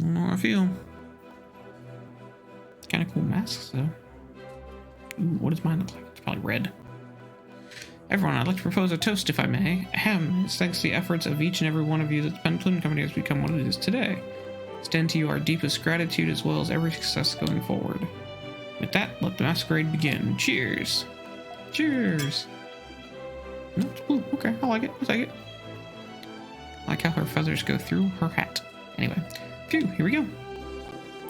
don't know how I feel. Kind of cool masks, though. Ooh, what does mine look like? It's probably red. Everyone, I'd like to propose a toast, if I may. Ahem. It's thanks to the efforts of each and every one of you that the Pendleton Company has become what it is today. Extend to you our deepest gratitude as well as every success going forward. With that, let the masquerade begin. Cheers! Cheers! No, it's blue. Okay, I like it. I'll take it. I like how her feathers go through her hat. Anyway, phew, here we go.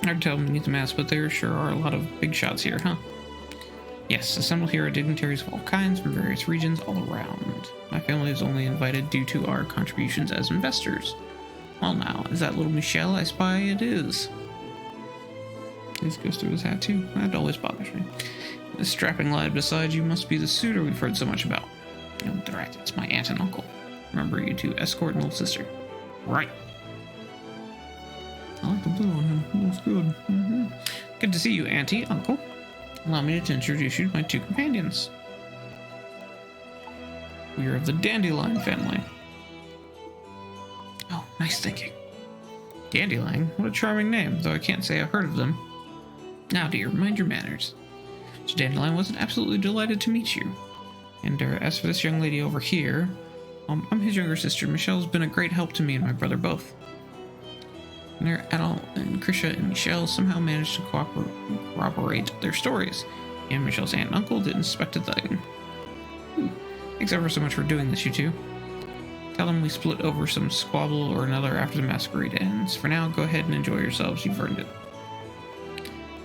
Hard to tell beneath the mask, but there sure are a lot of big shots here, huh? Yes, assembled here are dignitaries of all kinds from various regions all around. My family is only invited due to our contributions as investors. Well now, is that little Michelle I spy? It is. This goes through his hat too. That always bothers me. This strapping lad beside you must be the suitor we've heard so much about. No, right, it's my aunt and uncle. Remember you to escort an old sister. Right. I like the blue on him. It looks good. Good to see you, Auntie, Uncle. Allow me to introduce you to my two companions. We are of the Dandelion family. Oh, nice thinking. Dandelion? What a charming name, though I can't say I've heard of them. Now, dear, mind your manners. Mr. Dandelion wasn't absolutely delighted to meet you. And as for this young lady over here, I'm his younger sister. Michelle's been a great help to me and my brother both. And Adol and Krisha and Michelle somehow managed to corroborate their stories, and Michelle's aunt and uncle didn't suspect a thing. Thanks ever so much for doing this, you two. Tell them we split over some squabble or another after the masquerade ends. For now, go ahead and enjoy yourselves. You've earned it.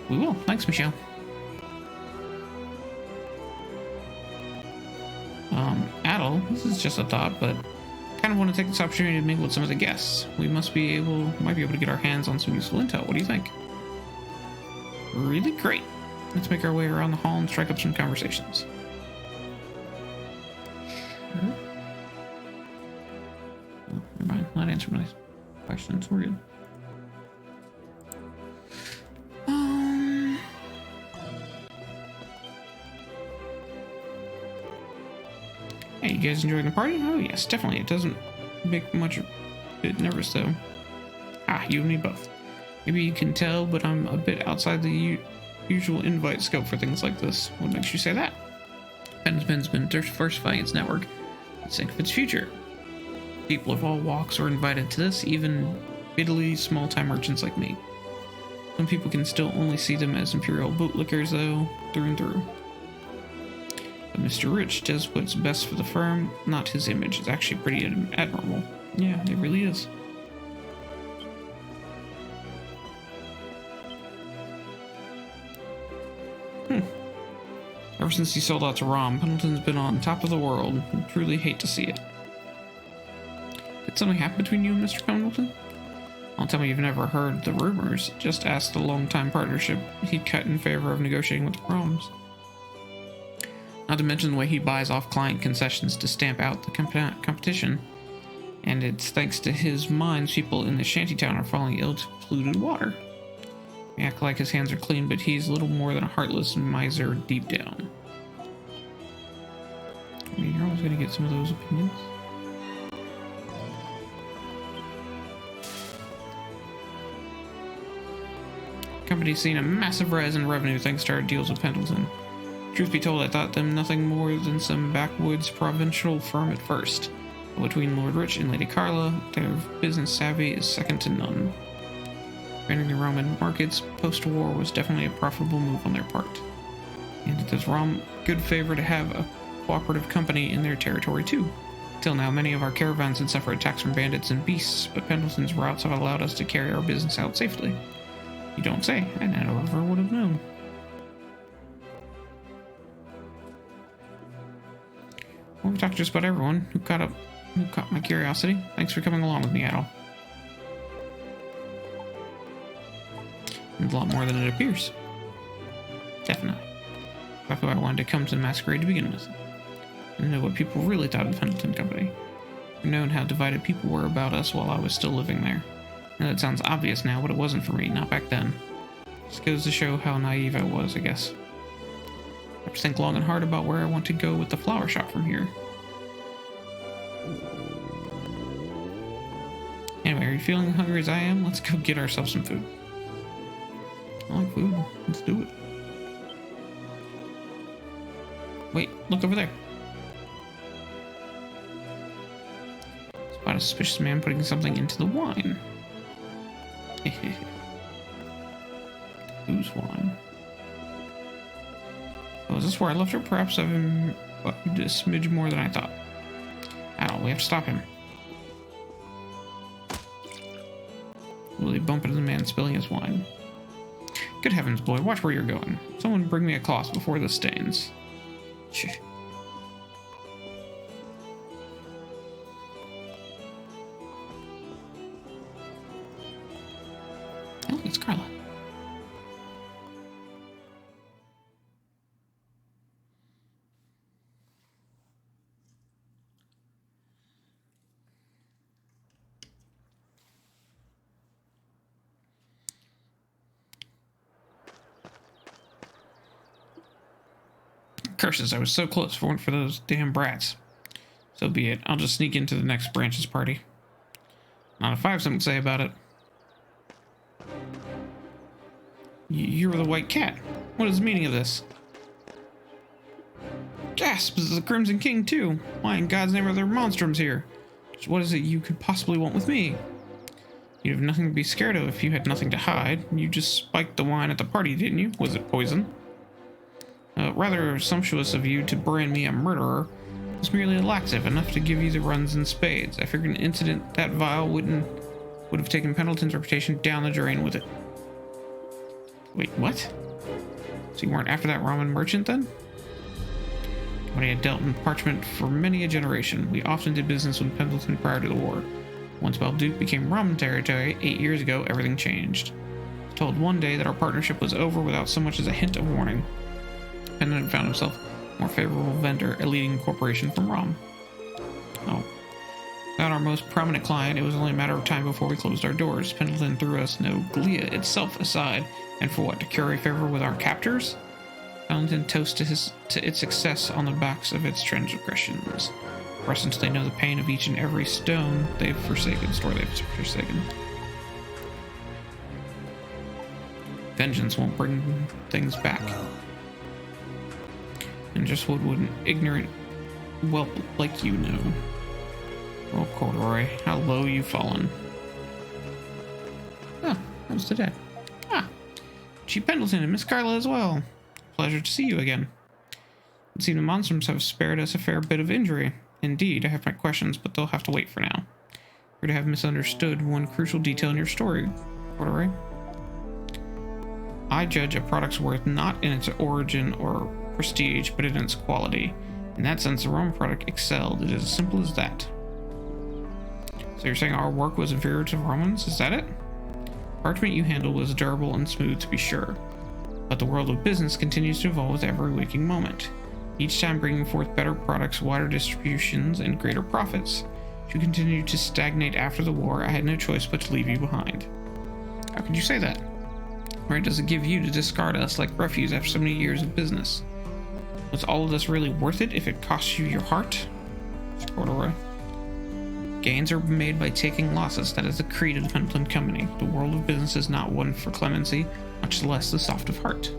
We will. Thanks, Michelle. Adol, this is just a thought, but kind of want to take this opportunity to mingle with some of the guests. We might be able to get our hands on some useful intel. What do you think? Really great. Let's make our way around the hall and strike up some conversations. Oh, never mind. Not answering my questions. We're good. Hey, you guys enjoying the party? Oh yes, definitely. It doesn't make much a bit nervous though. Ah, you and me both. Maybe you can tell, but I'm a bit outside the usual invite scope for things like this. What makes you say that? Pendleton's been diversifying its network for the sake of its future. People of all walks are invited to this, even bitterly small-time merchants like me. Some people can still only see them as imperial bootlickers though, through and through. But Mr. Rich does what's best for the firm, not his image. It's actually pretty admirable. Yeah, it really is. Ever since he sold out to Rom, Pendleton's been on top of the world. I truly hate to see it. Did something happen between you and Mr. Pendleton? Don't tell me you've never heard the rumors. Just ask the long-time partnership he'd cut in favor of negotiating with the Roms. Not to mention the way he buys off client concessions to stamp out the competition. And it's thanks to his mines people in the shantytown are falling ill to polluted water. He acts like his hands are clean, but he's little more than a heartless miser deep down. I mean, you're always going to get some of those opinions. Company's seen a massive rise in revenue thanks to our deals with Pendleton. Truth be told, I thought them nothing more than some backwoods provincial firm at first. But between Lord Rich and Lady Carla, their business savvy is second to none. Entering the Roman markets post-war was definitely a profitable move on their part. And it does Rom good favor to have a cooperative company in their territory too. Till now, many of our caravans had suffered attacks from bandits and beasts, but Pendleton's routes have allowed us to carry our business out safely. You don't say, I never would have known. Well, we talked to just about everyone who caught my curiosity. Thanks for coming along with me, Adol. It's a lot more than it appears. Definitely. Exactly why I wanted to come to the masquerade to begin with. And know what people really thought of the Pendleton Company. I've known how divided people were about us while I was still living there. I know it sounds obvious now, but it wasn't for me, not back then. Just goes to show how naive I was, I guess. I have to think long and hard about where I want to go with the flower shop from here. Anyway, are you feeling hungry as I am? Let's go get ourselves some food. I like food. Let's do it. Wait, look over there. Spot a suspicious man putting something into the wine. Whose wine? Oh, is this where I left her? Perhaps I've bugged a smidge more than I thought. Ow, we have to stop him. Will he bump into the man spilling his wine? Good heavens, boy, watch where you're going. Someone bring me a cloth before this stains. Shh. Oh, it's Carla. Curses, I was so close for those damn brats. So be it. I'll just sneak into the next branch's party. Not if I have something to say about it. You're the white cat. What is the meaning of this? Gasp! This is the Crimson King too. Why in God's name are there monstrums here? What is it you could possibly want with me? You'd have nothing to be scared of if you had nothing to hide. You just spiked the wine at the party, didn't you? Was it poison? Rather sumptuous of you to brand me a murderer. It was merely a laxative, enough to give you the runs in spades. I figured an incident that vile would have taken Pendleton's reputation down the drain with it. Wait, what? So you weren't after that ramen merchant then? When he had dealt in parchment for many a generation, we often did business with Pendleton prior to the war. Once Balduke became ramen territory 8 years ago, everything changed. I was told one day that our partnership was over without so much as a hint of warning. Pendleton found himself a more favorable vendor, a leading corporation from Rom. Oh. Without our most prominent client, it was only a matter of time before we closed our doors. Pendleton threw us no Glia itself aside, and for what, to curry favor with our captors? Pendleton toasts to its success on the backs of its transgressions. Rest until they know the pain of each and every stone they've forsaken. Vengeance won't bring things back. And just what would an ignorant whelp like you know? Oh, Corduroy, how low you've fallen. Ah, that was the dad. Ah, Chief Pendleton and Miss Carla as well. Pleasure to see you again. It seems the monstrums have spared us a fair bit of injury. Indeed, I have my questions, but they'll have to wait for now. You're to have misunderstood one crucial detail in your story, Corduroy. I judge a product's worth not in its origin or prestige, but in its quality. In that sense, the Roman product excelled. It is as simple as that. So you're saying our work was inferior to Romans? Is that it? Parchment you handled was durable and smooth, to be sure. But the world of business continues to evolve with every waking moment. Each time bringing forth better products, wider distributions, and greater profits. If you continued to stagnate after the war, I had no choice but to leave you behind. How could you say that? Right does it give you to discard us like refuse after so many years of business? Was all of this really worth it if it cost you your heart? Corduroy. Gains are made by taking losses. That is the creed of the Pendleton Company. The world of business is not one for clemency, much less the soft of heart.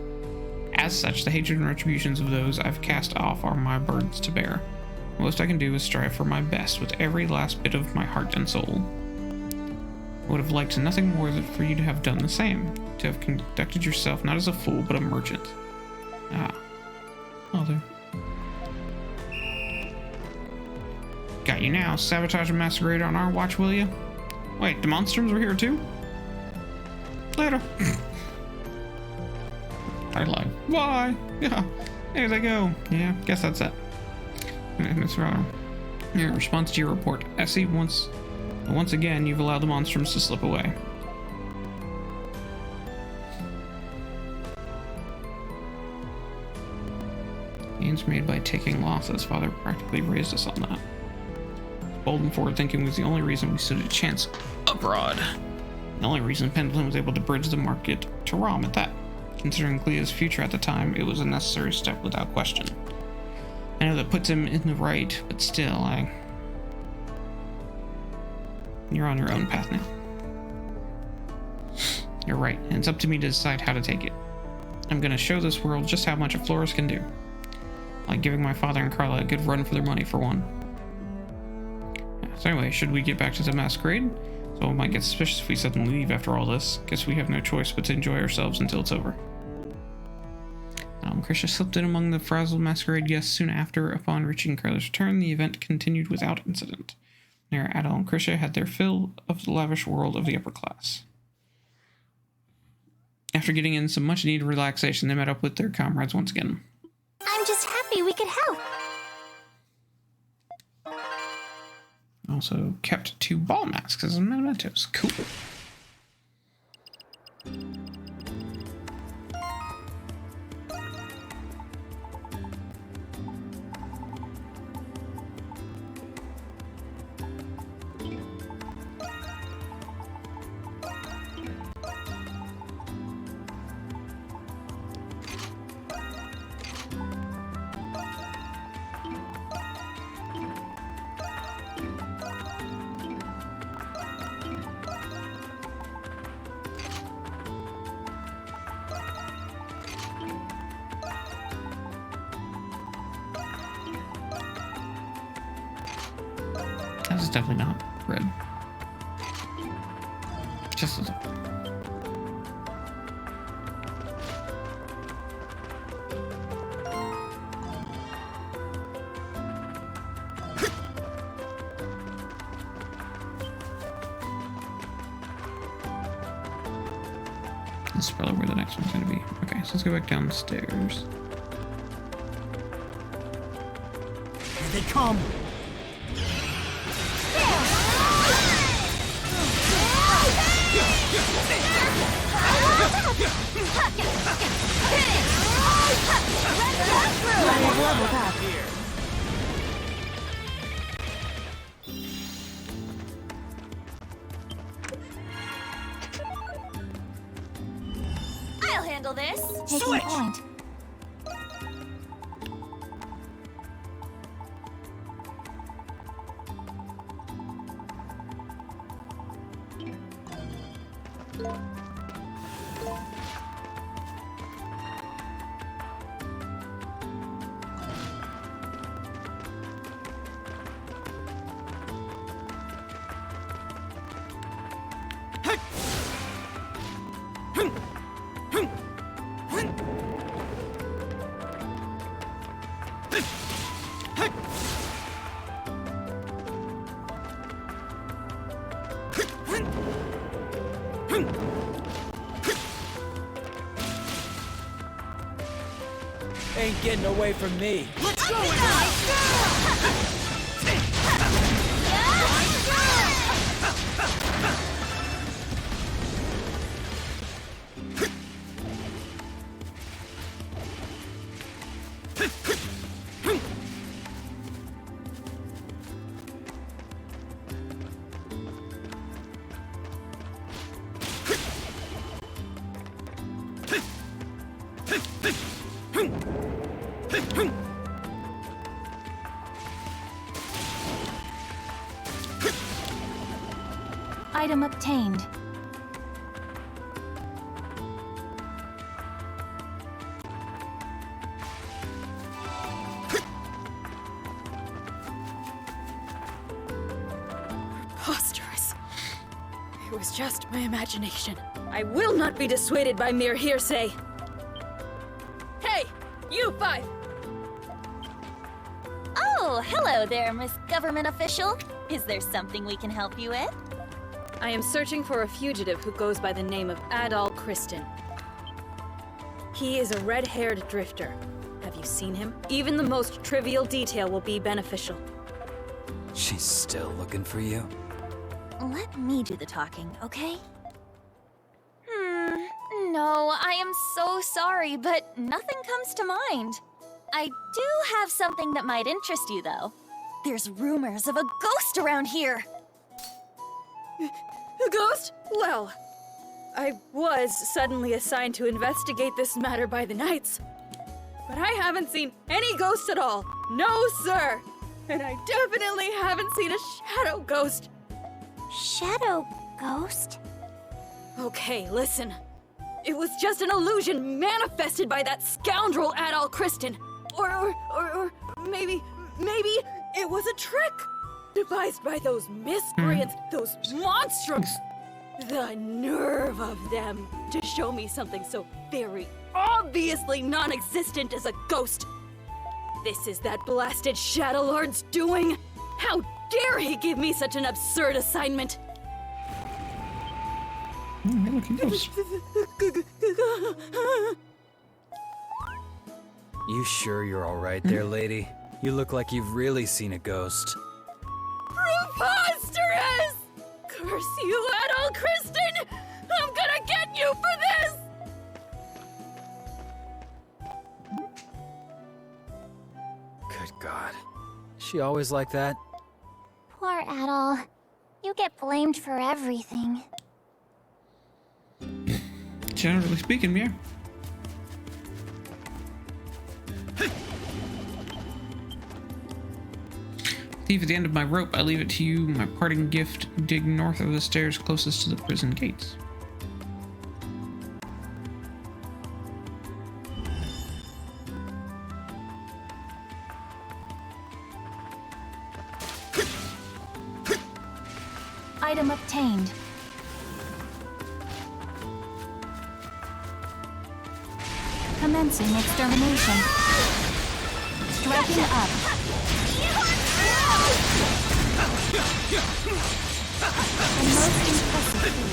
As such, the hatred and retributions of those I've cast off are my burdens to bear. The most I can do is strive for my best with every last bit of my heart and soul. I would have liked nothing more than for you to have done the same, to have conducted yourself not as a fool, but a merchant. Ah. Mother. Got you now. Sabotage and masquerade on our watch, will you? Wait, the monstrums were here too? Later. I lied. Why? Yeah. There they go. Yeah, guess that's it. Miss Rader. In response to your report, Essie, once again, you've allowed the monstrums to slip away. Gains made by taking losses. Father practically raised us on that. Bold and forward thinking was the only reason we stood a chance abroad. The only reason Pendleton was able to bridge the market to Rom at that. Considering Glea's future at the time, it was a necessary step without question. I know that puts him in the right, but still, You're on your own path now. You're right, and it's up to me to decide how to take it. I'm gonna show this world just how much a florist can do. Like giving my father and Carla a good run for their money, for one. Yeah, so anyway, should we get back to the masquerade? Someone might get suspicious if we suddenly leave after all this. Guess we have no choice but to enjoy ourselves until it's over. Krisha slipped in among the frazzled masquerade guests soon after. Upon reaching Carla's return, the event continued without incident. There, Adele and Krisha had their fill of the lavish world of the upper class. After getting in some much-needed relaxation, they met up with their comrades once again. I'm just happy we could help. Also kept 2 ball masks as mementos. Cool. This is definitely not red. Just a little. This is probably where the next one's gonna be. Okay, so let's go back downstairs. Here they come! I'll handle this. Taking Switch. point. Ain't getting away from me. Let's go! Item obtained. Preposterous. It was just my imagination. I will not be dissuaded by mere hearsay. Hey, you 5! Oh, hello there, Miss Government Official. Is there something we can help you with? I am searching for a fugitive who goes by the name of Adol Kristen. He is a red-haired drifter. Have you seen him? Even the most trivial detail will be beneficial. She's still looking for you? Let me do the talking, okay? No, I am so sorry, but nothing comes to mind. I do have something that might interest you, though. There's rumors of a ghost around here. A ghost? Well, I was suddenly assigned to investigate this matter by the Knights. But I haven't seen any ghosts at all. No, sir! And I definitely haven't seen a shadow ghost. Shadow ghost? Okay, listen. It was just an illusion manifested by that scoundrel Adol Kristen. Or maybe it was a trick devised by those miscreants, those monstrums. The nerve of them to show me something so very obviously non-existent as a ghost. This is that blasted Shadow Lord's doing. How dare he give me such an absurd assignment? Look at those. You sure you're alright there, lady? You look like you've really seen a ghost. Preposterous! Curse you, Adol Kristen! I'm gonna get you for this! Good God. Is she always like that? Poor Adol. You get blamed for everything. Generally speaking, yeah. Thief, at the end of my rope, I leave it to you, my parting gift. Dig north of the stairs closest to the prison gates. Item obtained. Commencing extermination. Striking up. The most impressive feat.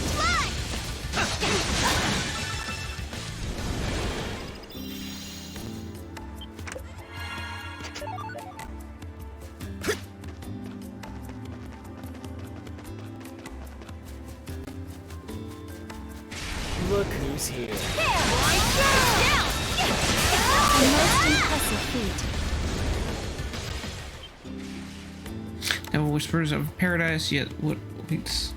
Look who's here. The most impressive feat. Now whispers of paradise, yet what waits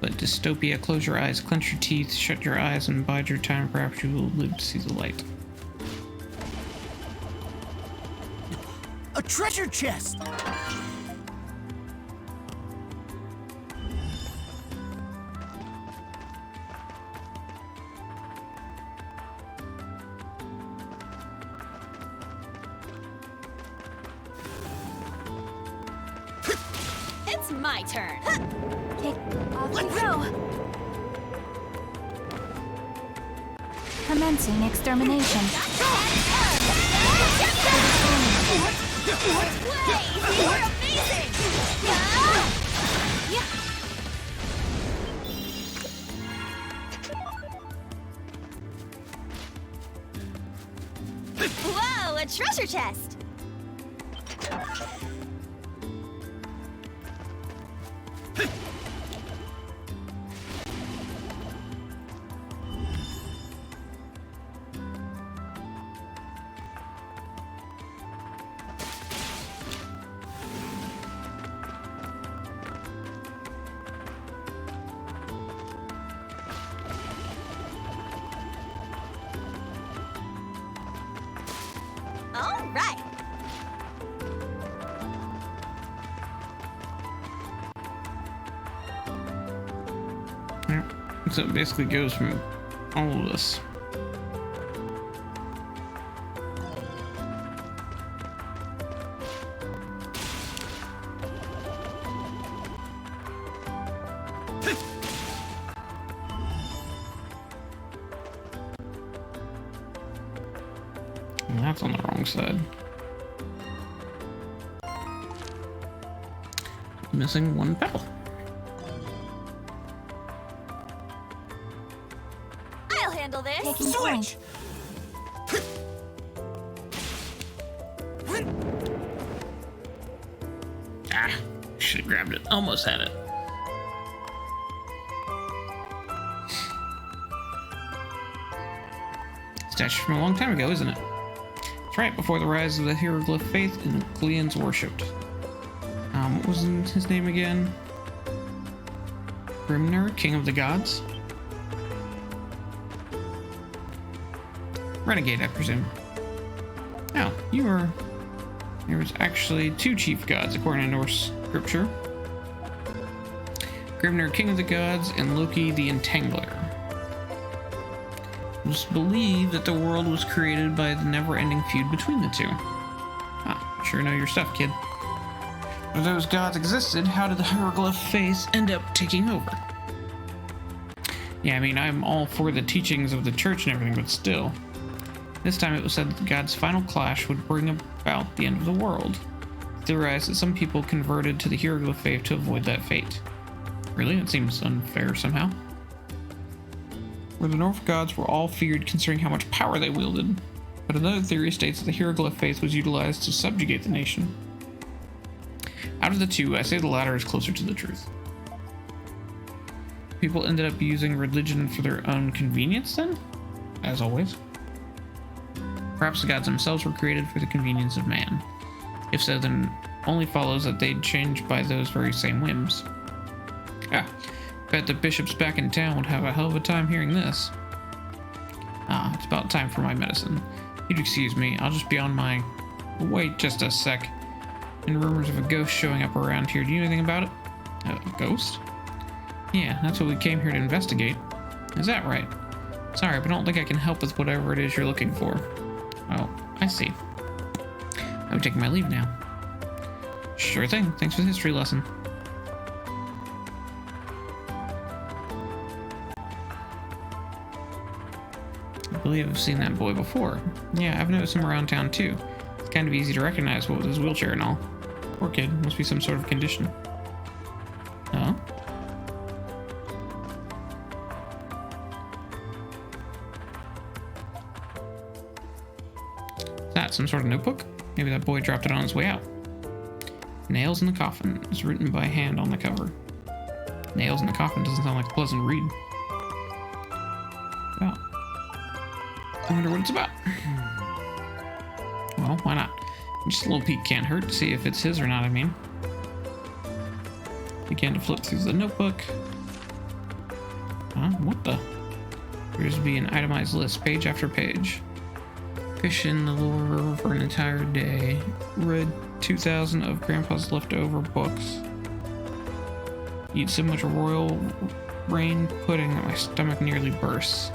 but dystopia. Close your eyes, clench your teeth, shut your eyes, and bide your time. Perhaps you will live to see the light. A treasure chest! It's my turn. Okay, off you go. Commencing extermination. You're amazing! Whoa, a treasure chest! All right. Yeah. So it basically goes from all of this. And that's on the wrong side. Missing one petal. I'll handle this. Taking Switch! Ah, should have grabbed it. Almost had it. Statue from a long time ago, isn't it? That's right, before the rise of the hieroglyph faith and Gleans worshipped. What was his name again? Grimner, King of the Gods? Renegade, I presume. Oh, you were... There was actually two chief gods, according to Norse scripture. Grimnir, King of the Gods, and Loki, the Entangler. It was believed that the world was created by the never-ending feud between the two. Ah, sure know your stuff, kid. If those gods existed, how did the hieroglyph faith end up taking over? Yeah, I mean, I'm all for the teachings of the church and everything, but still. This time it was said that the gods' final clash would bring about the end of the world. Theorized that some people converted to the hieroglyph faith to avoid that fate. Really? It seems unfair somehow. Where the Norse gods were all feared considering how much power they wielded, but another theory states that the hieroglyph faith was utilized to subjugate the nation. Out of the two, I say the latter is closer to the truth. People ended up using religion for their own convenience then? As always. Perhaps the gods themselves were created for the convenience of man. If so, then only follows that they'd change by those very same whims. Ah, bet the bishops back in town would have a hell of a time hearing this. Ah, it's about time for my medicine. You'd excuse me, I'll just be on my... Wait just a sec. Been rumors of a ghost showing up around here. Do you know anything about it? A ghost? Yeah, that's what we came here to investigate. Is that right? Sorry, but I don't think I can help with whatever it is you're looking for. Oh, I see. I'm taking my leave now. Sure thing. Thanks for the history lesson. I believe I've seen that boy before. Yeah, I've noticed him around town too. It's kind of easy to recognize what with his wheelchair and all. Poor kid. Must be some sort of condition. Oh? Is that some sort of notebook? Maybe that boy dropped it on his way out. Nails in the Coffin is written by hand on the cover. Nails in the Coffin doesn't sound like a pleasant read. Well, I wonder what it's about. Well, why not? Just a little peek can't hurt to see if it's his or not, I mean. Began to flip through the notebook. Huh? What the? Appears to be an itemized list, page after page. Fish in the lower river for an entire day. Read 2,000 of Grandpa's leftover books. Eat so much royal rain pudding that my stomach nearly bursts.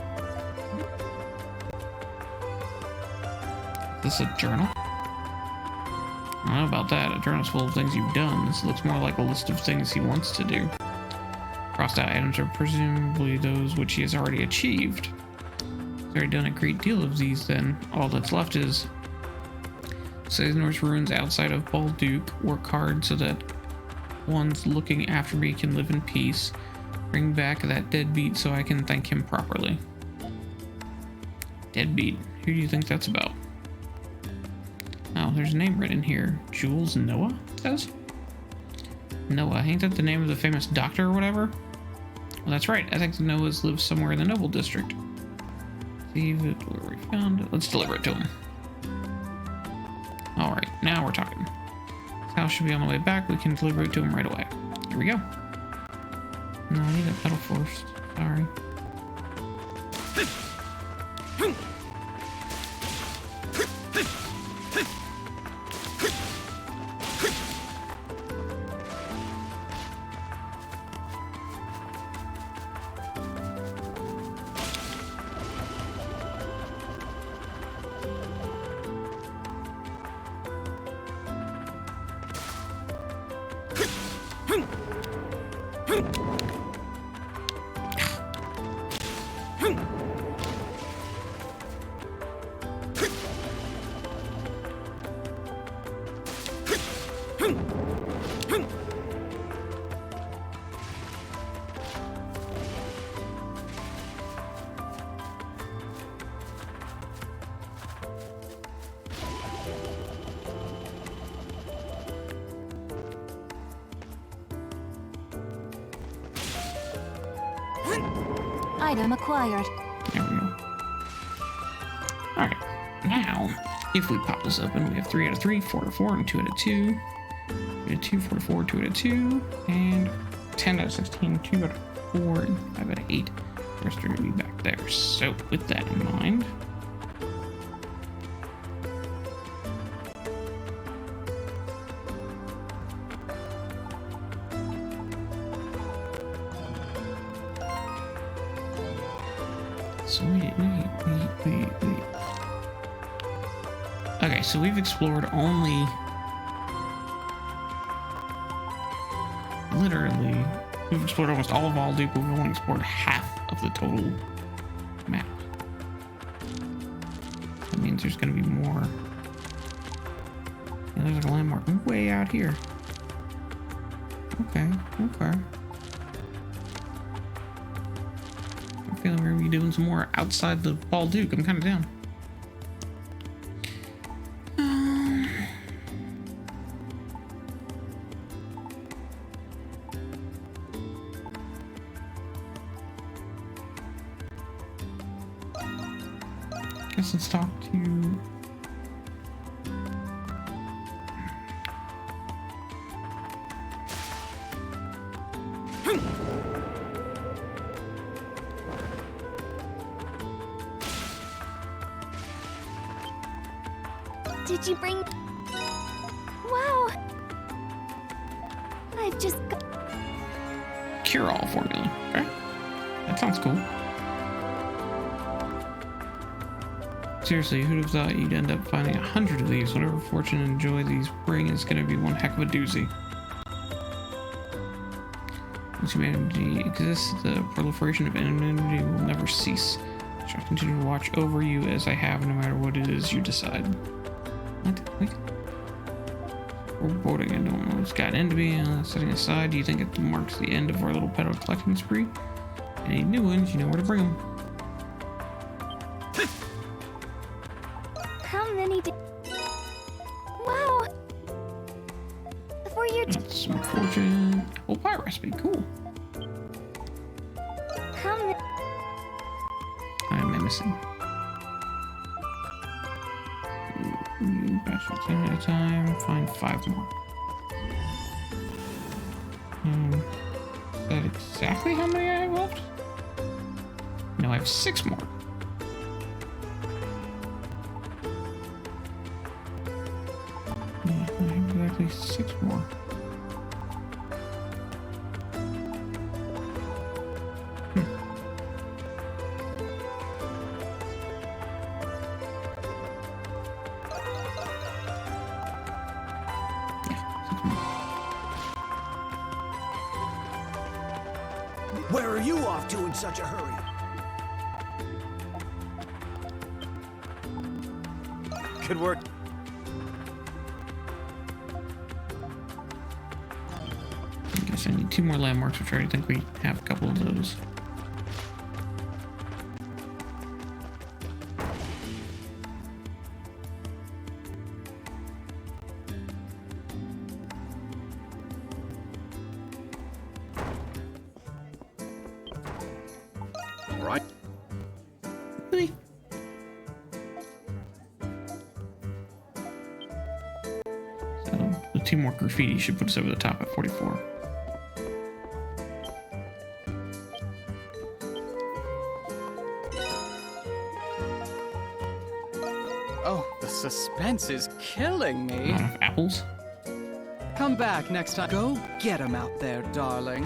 Is this a journal? I don't know about that. A journal's full of things you've done. This looks more like a list of things he wants to do. Crossed out items are presumably those which he has already achieved. He's already done a great deal of these then. All that's left is Norse ruins outside of Balduke. Work hard so that ones looking after me can live in peace. Bring back that deadbeat so I can thank him properly. Deadbeat? Who do you think that's about? Oh, there's a name written here. Jules Noah, it says? Noah, ain't that the name of the famous doctor or whatever? Well, that's right. I think the Noahs live somewhere in the Noble District. See it where we found it. Let's deliver it to him. Alright, now we're talking. His house should be on the way back. We can deliver it to him right away. Here we go. No, I need a pedal first. Sorry. Item acquired. There we go. Alright, now, if we pop this open, we have 3 out of 3, 4 out of 4, and 2 out of 2. 2 out of 2, 4 out of 4, 2 out of 2, and 10 out of 16, 2 out of 4, and 5 out of 8. The rest are going to be back there. So, with that in mind, So wait. Okay, so we've explored only... Literally, we've explored almost all of Aldup, but we've only explored half of the total map. That means there's gonna be more. Yeah, there's a landmark way out here. Okay. I'm feeling we're gonna be doing some more outside the Aldup. I'm kind of down. Guess let's talk to... Did you bring... Wow! I've just got... Cure-all formula. Okay. That sounds cool. Seriously, who'd have thought you'd end up finding 100 of these? Whatever fortune and joy these bring is going to be one heck of a doozy. Once humanity exists, the proliferation of enmity will never cease. I shall continue to watch over you as I have, no matter what it is you decide. What? Wait. Foreboding, I don't know what's gotten into me. Setting aside, do you think it marks the end of our little pedo collecting spree? Any new ones, you know where to bring them. How many did... Wow! For your... That's some fortune. Apple pie recipe, cool. How many... What am I missing? Bastard 10 at a time. Find 5 more. Is that exactly how many I have left? No, I have 6 more. Yeah, I have exactly 6 more. Where are you off to in such a hurry? Good work. I guess I need 2 more landmarks, which I already think we have a couple of those. Right. Really? So the 2 more graffiti should put us over the top at 44. Oh, the suspense is killing me. Not enough apples. Come back next time. Go get 'em out there, darling.